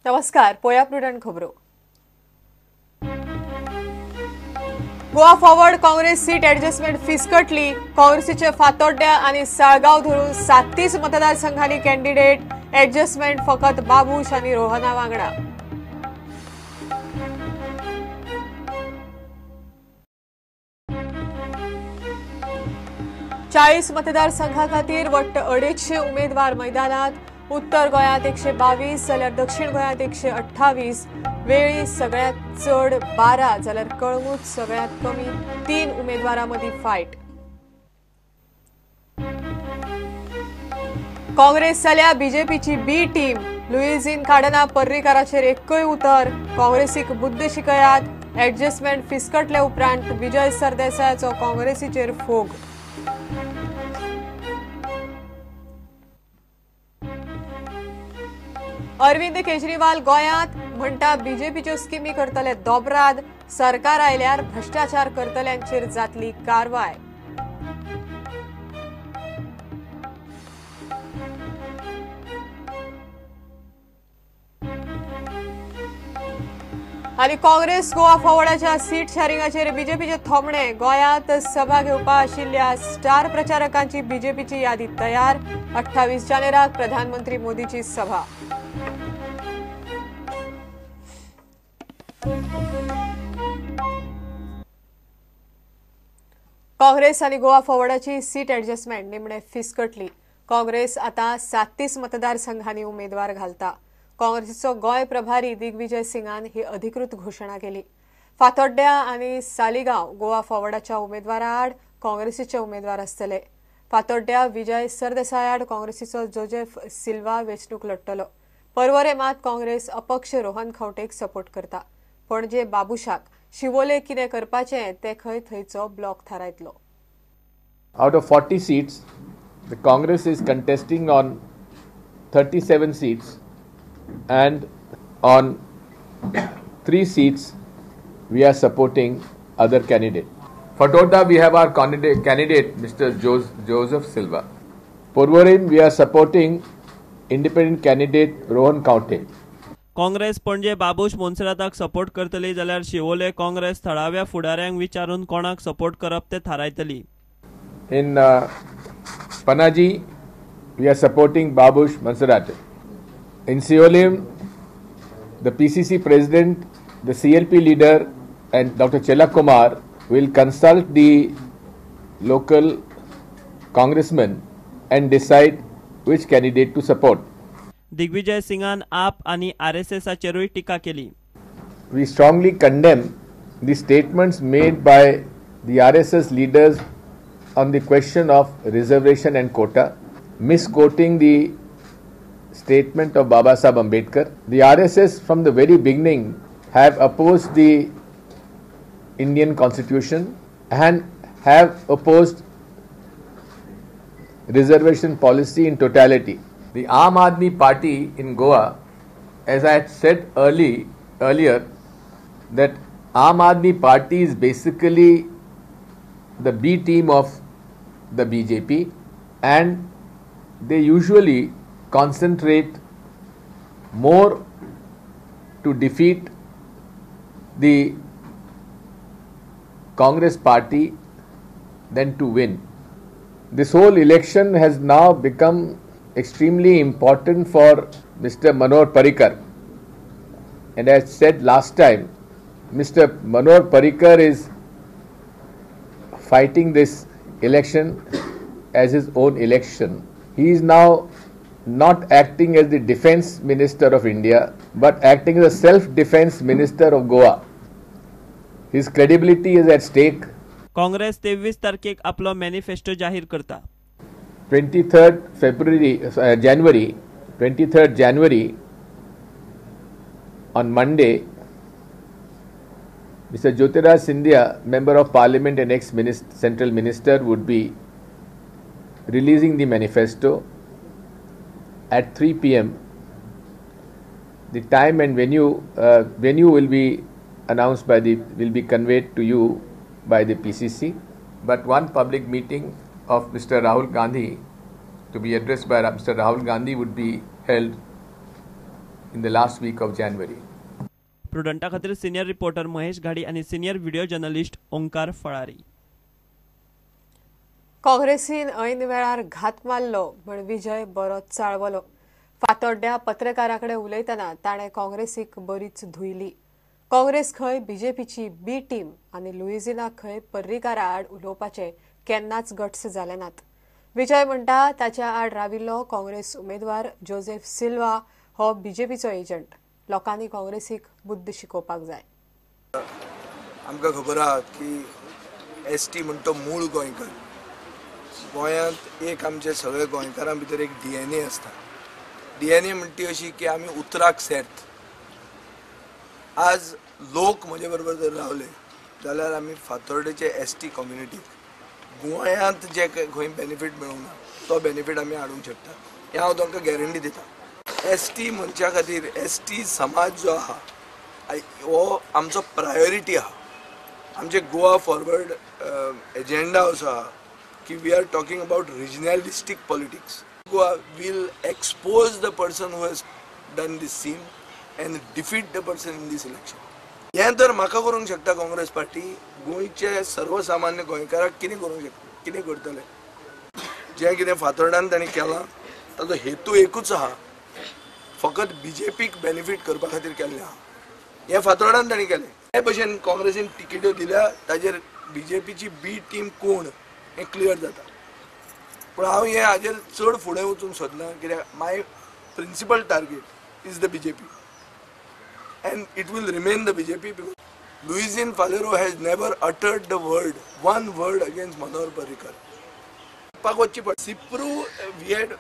नमस्कार, पोया प्रुडंट खबरो. Goa forward Congress seat adjustment फिसकटली. काँग्रेसीचे फातोड्ड्या आणि साळगाव धरून 37 मतदारसंघांनी कॅन्डिडेट ऍडजस्टमेंट फकत बाबूश आणि रोहना वांगडा. चाळीस मतदारसंघा खातीर वट्ट 250 उमेदवार मैदानात. उत्तर गोंयांत 122 जाल्यार दक्षिण गोंयांत 128. वेळी सगळ्यात चड 12 जाल्यार कळंगूट सगळ्यात कमी 3 उमेदवारां मदीं फायट. काँग्रेस जाल्या बीजेपीची बी टीम. लुईझीन काडना पर्रीकाराचेर एकूय उतर. काँग्रेसीक बुद्ध शिकयात. ऍडजस्टमेंट फिसकटले उपरांत विजय सरदेसायाचो काँग्रेसीचेर फोग. अरविंद केजरीवाल गोंयांत म्हणटा बीजेपीच्यो स्किमी करतले दोबराद. सरकार आयल्यार भ्रष्टाचार करतल्यांचेर जातली कारवाय. आणि काँग्रेस गोवा फॉरवर्डाच्या सीट शेअरिंगाचेर बीजेपीचे थोमणे. गोंयांत सभा घेवपा आशिल्ल्या स्टार प्रचारकांची बीजेपीची यादी तयार. 28 जानेराक प्रधानमंत्री मोदीची सभा. काँग्रेस आणि गोवा फॉरवर्डाची सीट ऍडजस्टमेंट निमणे फिसकटली. काँग्रेस आता 37 मतदारसंघांनी उमेदवार घालता. काँग्रेसीचो गोंय प्रभारी दिग्विजय सिंगान ही अधिकृत घोषणा केली. फातोड्ड्या आणि सालिगांव गोवा फॉरवर्डाच्या उमेदवारा आड काँग्रेसीचे उमेदवार आसतले. फातोड्ड्या विजय सरदेसाय आड काँग्रेसीचो जोसेफ सिल्वा वेंचणूक लढतलो. परवरे मात काँग्रेस अपक्ष रोहन खंवटेक सपोर्ट करता. पणजे बाबुशाक शिवोले कितें करपाचें ते खंय थंयचो block थारायतलो. Out of 40 seats, the Congress is contesting on 37 seats, and on 3 seats we are supporting other candidate. For Toda we have our candidate Mr. Joseph Silva. Porvorim we are supporting independent candidate Rohan Kaunte. Congress पणजे Babush मोन्सेराताक support करतली जाल्यार शिवोले काँग्रेस थळाव्या फुडाऱ्यांक विचारून कोणाक support करप ते थारायतली. In Panaji we are supporting Babush Monserrate. In Siolim the PCC president, the CLP leader and Dr. Chellak Kumar will consult the local congressmen and decide which candidate to support. Digvijay सिंगान आप आणि आरएसएसचेरूय टिका केली. We strongly condemn the statements made by the RSS leaders on the question of reservation and quota, misquoting the statement of Baba Saheb Ambedkar. The RSS from the very beginning have opposed the Indian Constitution and have opposed reservation policy in totality. The Aam Aadmi Party in Goa, as I had said earlier, that Aam Aadmi Party is basically the B team of the BJP, and they usually concentrate more to defeat the Congress party than to win. This whole election has now become extremely important for Mr. Manohar Parrikar, and as said last time, Mr. Manohar Parrikar is fighting this election as his own election. He is now not acting as the defense minister of India, but acting as a self-defense minister of Goa. His credibility is at stake. Congress 23 तारखेक आपलो manifesto जाहीर करता. 23rd January on Monday, Mr. Jyotiraj Scindia, Member of Parliament and ex-Central Minister, would be releasing the manifesto at 3 p.m. The time and venue will be announced will be conveyed to you by the PCC. But one public meeting of Mr. Rahul Gandhi, to be addressed by Mr. Rahul Gandhi, would be held in the last week of January. प्रुडंटा खातीर senior reporter Mahesh Ghadi आनी senior video journalist Omkar Falari. काँग्रेसीन ऐन वेळार घात मारलो म्हण विजय बरो चाळवलो. फातोड्ड्या पत्रकाराकडे उलयतना ताणें काँग्रेसीक बरीच धुयली. काँग्रेस खंय बीजेपीची बी टीम आनी लुइजिना खंय पर्रीकारा आड उलोवपाचे केन्नाच गट्स जाले नात. विजय म्हणटा ताच्या आड राविल्लो काँग्रेस उमेदवार जोसेफ सिल्वा हो बीजेपीचो एजंट. लोकांनी काँग्रेसीक बुद्ध शिकोवपाक जाय. आमकां खबर आहा की एसटी म्हणटा मूळ गोंयकार. गोंयांत एक आमचे सगळे गोंयकारां भितर एक DNA आसता. DNA म्हणटी अशी की आमी उतराक सेर्त. आज लोक म्हजे बरोबर जर रावले जाल्यार आमी फातोर्डेचे ST कम्युनिटीक गोंयांत जे खंय बेनिफीट मेळूंक ना तो बेनिफीट आमी हाडूंक शकता. हें हांव तांकां गॅरंटी दिता. ST मनशा खातीर ST समाज जो आहा हो आमचो प्रायोरिटी आहा. आमचे गोवा फॉरवर्ड एजेंडा असो आहा की we are talking about regionalistic politics. Goa will expose the person who has done this scene and defeat the person in this election. हें तर म्हाका करूंक शकता काँग्रेस पार्टी. गोंयचे सर्वसामान्य गोंयकाराक कितें करूंक शकता, कितें करतले. जें कितें फातोर्डान तांणी केलां ताचो हेतू एकूच आहा, फकत बीजेपीक बेनिफीट करपा खातीर केल्लें आहा. हें फातोर्डान तांणी केलें. हे भशेन काँग्रेसीन टिकेट्यो दिल्या ताजेर बीजेपीची बी टीम कोण हें क्लियर जाता. पूण हांव हें हाजेर चड फुडें वचूंक सोदना कित्याक my principal target is the BJP and it will remain the BJP because Luisin Falero has never uttered the one word against Manohar Parrikar. Sipru, we had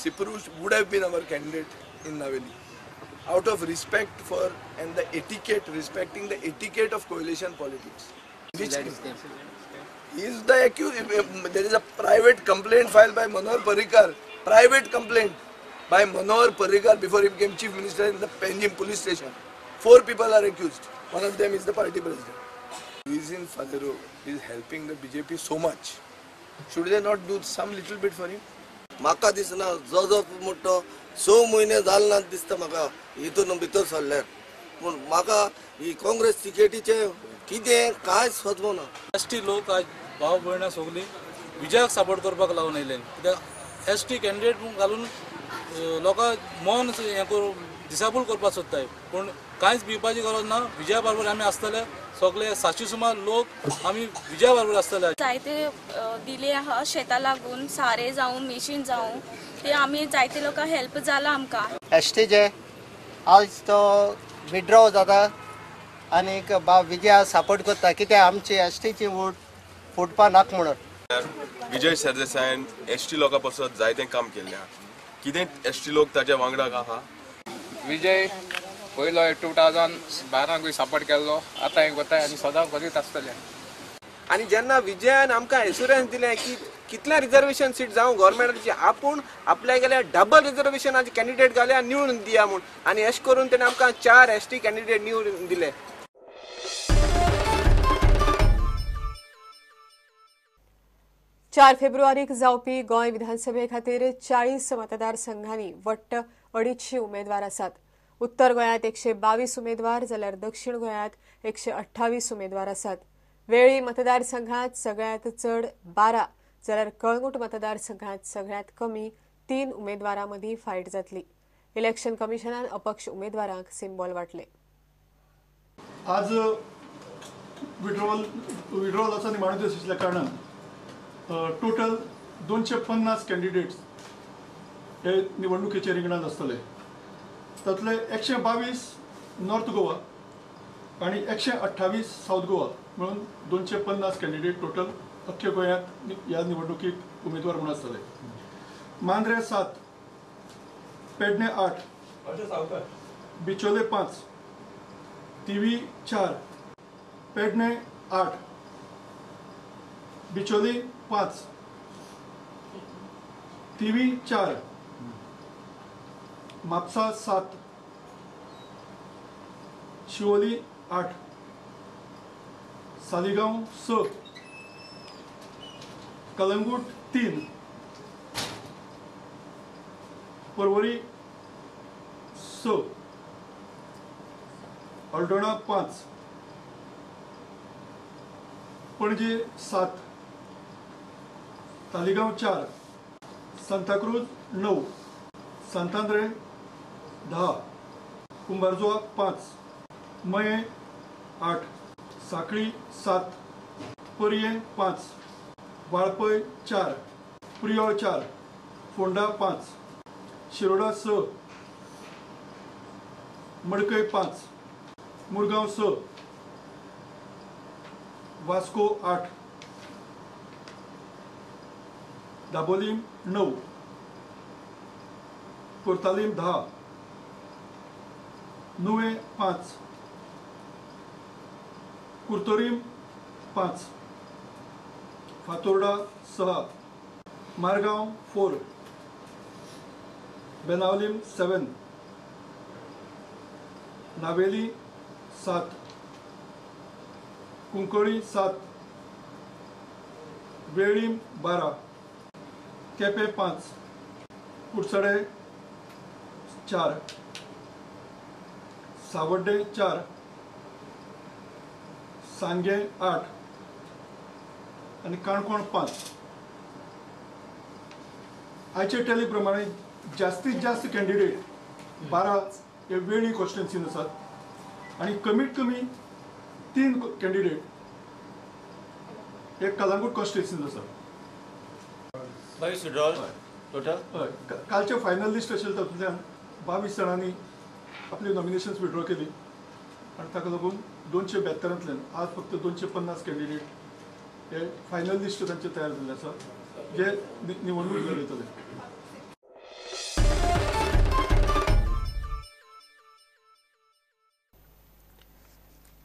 Sipru would have been our candidate in Naveli out of respect for and the etiquette, respecting the etiquette of coalition politics. Which he is the accused. There is a private complaint filed by Manohar Parrikar. Private complaint by Manohar Parrikar before he became chief minister in the Panjim police station. 4 people are accused. One of them is the party president. Luisin Falero is helping the BJP so much. Should they not do some little bit for him? म्हाका दिसना जो मोठो 6 म्हयने जाले ना दिसता म्हाका हितून भितर सरल्यार. पूण म्हाका ही काँग्रेस तिकेटीचे कितें कांय सोदमना. ST लोक आज भाव भयणां सगळीं विजयाक सपोर्ट करपाक लागून आयले. कित्याक ST कॅन्डिडेट घालून लोकां मन हें करून दिसापूल करपाक सोदताय. पूण कांयच भिवपाची गरज ना. विजया बरोबर आमी आसतले. सगळे 700 सुमार लोक आमी विजया बरोबर आसतले. जायते दिले आहा शेतां लागून सारे जावं मेशीन जावं ते आमी जायते लोकांक हेल्प जाला आमकां. ST जे आज तो विड्रॉ जाता आनीक विजया सपोर्ट करता कित्याक आमची STची वोट फुटपा नाका म्हणून. विजय सरदेसायन ST लोकां पासत जायतें काम केल्लें आहा. कितें ST लोक ताच्या वांगडाक आहा. विजय पयलो 2012 सपोर्ट केल्लो आतां हें कोताय आनी सदां करीत आसतले. आनी जेन्ना विजयान आमकां एश्युरन्स दिलें की कितल्या रिजर्वेशन सीट जावं गव्हर्मेंटाची आपूण आपल्या गेल्या डबल रिजर्वेशनाचे कॅन्डिडेट घाल्या निवडून दिया म्हूण. आनी अशें करून तेणें आमकां 4 ST कॅन्डिडेट निवडून दिले. 4 फेब्रुवारीक जावपी गोंय विधानसभे खातीर 40 मतदारसंघांनी वट्ट 250 उमेदवार आसात. उत्तर गोंयांत 122 उमेदवार जाल्यार दक्षिण गोंयांत 128 उमेदवार आसात. वेळी मतदारसंघांत सगळ्यांत चड 12 जाल्यार कळंगूट मतदारसंघांत सगळ्यांत कमी 3 उमेदवारां मदीं फायट जातली. इलेक्शन कमिशनान अपक्ष उमेदवारांक सिंबॉल वाटले. आज विड्रॉवलाचो निमाणो दीस आसल्या कारणान टोटल 250 कॅन्डिडेट्स हे निवडणुकीच्या रिंगणांत आसतले. तातले 122 नॉर्थ गोवा आनी 128 साऊथ गोवा म्हणून 250 कॅन्डिडेट टोटल अख्ख्या गोंयांत ह्या निवडणुकीक उमेदवार म्हणून आसतले. मांद्रे 7, पेडणे 8, बिचोले 5, तिवी 4, पेडणे 8, बिचोली 5, तिवी 4, म्हापसा 7, शिवोली 8, सालिगांव 6, कलंगूट 3, पर्वरी 6, हळदोणा 5, पणजी 7, तालिगांव 4, सांताक्रूज 9, सांतांद्रे 10, कुंभारजुआ 5, मये 8, साखळी 7, पर्ये 5, वाळपय 4, प्रियोळ 4, फोंडा 5, शिरोडा 6, मडकय 5, मुरगांव 6, वास्को 8, दाबोलीम 9, कोर्तालीम 10, नुवे 5, कुर्तोरीम 5, फातोर्डा 6, मारगांव 4, बेनावलीम 7, नावेली 7, कुंकळी 7, वेळीम 12, केपे 5, कुडचडे 4, सावड्डे 4, सांगे 8 आणि काणकोण 5. आयचे टॅली प्रमाणे जास्तीत जास्त कॅन्डिडेट 12 हे वेळी कॉन्स्टिट्युन्सीन आसात आणि कमीत कमी 3 कॅन्डिडेट हे कलंगूट कॉन्स्टिट्युन्सीन आसात. 22 विड्रॉल टोटल. कालचे फायनल लिस्ट आशिल्ले तातूंतल्यान 22 जाणांनी आपली नॉमिनेशन्स विड्रॉ केली आणि ताका लागून 272तल्यान आज फक्त 250 कॅन्डिडेट हे फायनल लिस्ट तांचे तयार जाल्ले आसा जे निवडणूक लढयतले.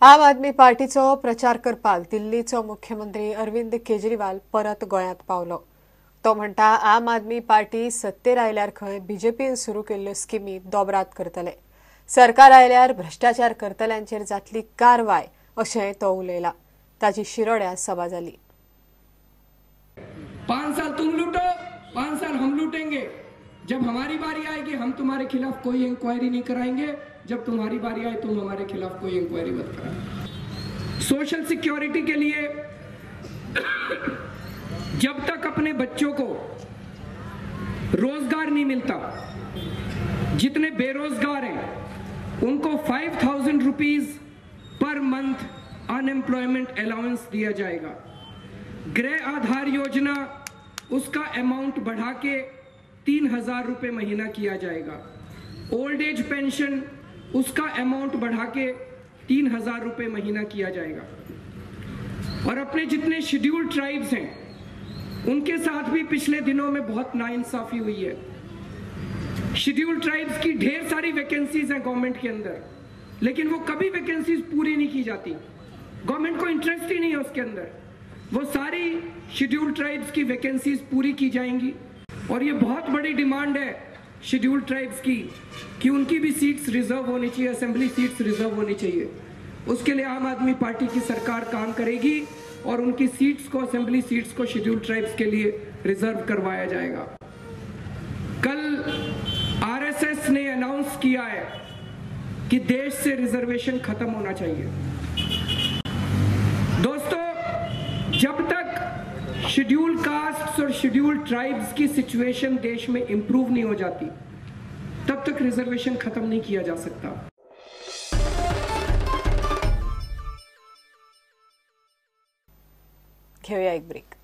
आम आदमी पार्टीचो प्रचार करपाक दिल्लीचो मुख्यमंत्री अरविंद केजरीवाल परत गोंयांत पावलो. तो म्हणटा आम आदमी पार्टी सत्तेर आयल्यार खंय बीजेपीन सुरू केल्ल्यो स्किमी दोबरात करतले. सरकार आयल्यार भ्रष्टाचार करतल्यांचेर जातली कारवाय अशें तो उलयला. ताची शिरोड्या सभा जाली. 5 साल तुम लूटो, 5 साल हम लूटेंगे. जब हमारी बारी आएगी हम तुम्हारे खिलाफ कोई इंक्वायरी नहीं कराएंगे. जब तुम्हारी बारी आए तुम हमारे खिलाफ कोई इंक्वायरी मत कराएं. सोशल सिक्योरिटी के लिए जब तक अपने बच्चों को रोजगार नहीं मिलता, जितने बेरोजगार हैं उनको 5,000 rupees per month unemployment allowance दिया जाएगा. गृह आधार योजना उसका अमाउंट बढ़ा के 3,000 रुपये महीना किया जाएगा. ओल्ड एज पेंशन उसका अमाउंट बढ़ा के 3,000 रुपये महीना किया जाएगा. और अपने जितने शेड्यूल्ड ट्राइब्स हैं उनके साथ भी पिछले दिनों में बहुत नाइंसाफी हुई है. शेड्यूल्ड ट्राइब्स की ढेर सारी वैकेंसीज हैं गवर्नमेंट के अंदर, लेकिन वो कभी वैकेंसीज पूरी नहीं की जाती. गवर्नमेंट को इंटरेस्ट ही नहीं है उसके अंदर. वो सारी शेड्यूल्ड ट्राइब्स की वैकेंसीज पूरी की जाएंगी. और ये बहुत बड़ी डिमांड है शेड्यूल्ड ट्राइब्स की कि उनकी भी सीट्स रिजर्व होनी चाहिए, असेंबली सीट्स रिजर्व होनी चाहिए. उसके लिए आम आदमी पार्टी की सरकार काम करेगी और उनकी सीट्स को, असेंबली सीट्स को शेड्यूल्ड ट्राइब्स के लिए रिजर्व करवाया जाएगा. कल आरएसएस ने अनाउंस किया है कि देश से रिजर्वेशन खत्म होना चाहिए. दोस्तों, जब तक शेड्यूल्ड कास्ट्स और शेड्यूल्ड ट्राइब्स की सिचुएशन देश में इंप्रूव नहीं हो जाती, तब तक रिजर्वेशन खत्म नहीं किया जा सकता. घेऊया एक ब्रेक.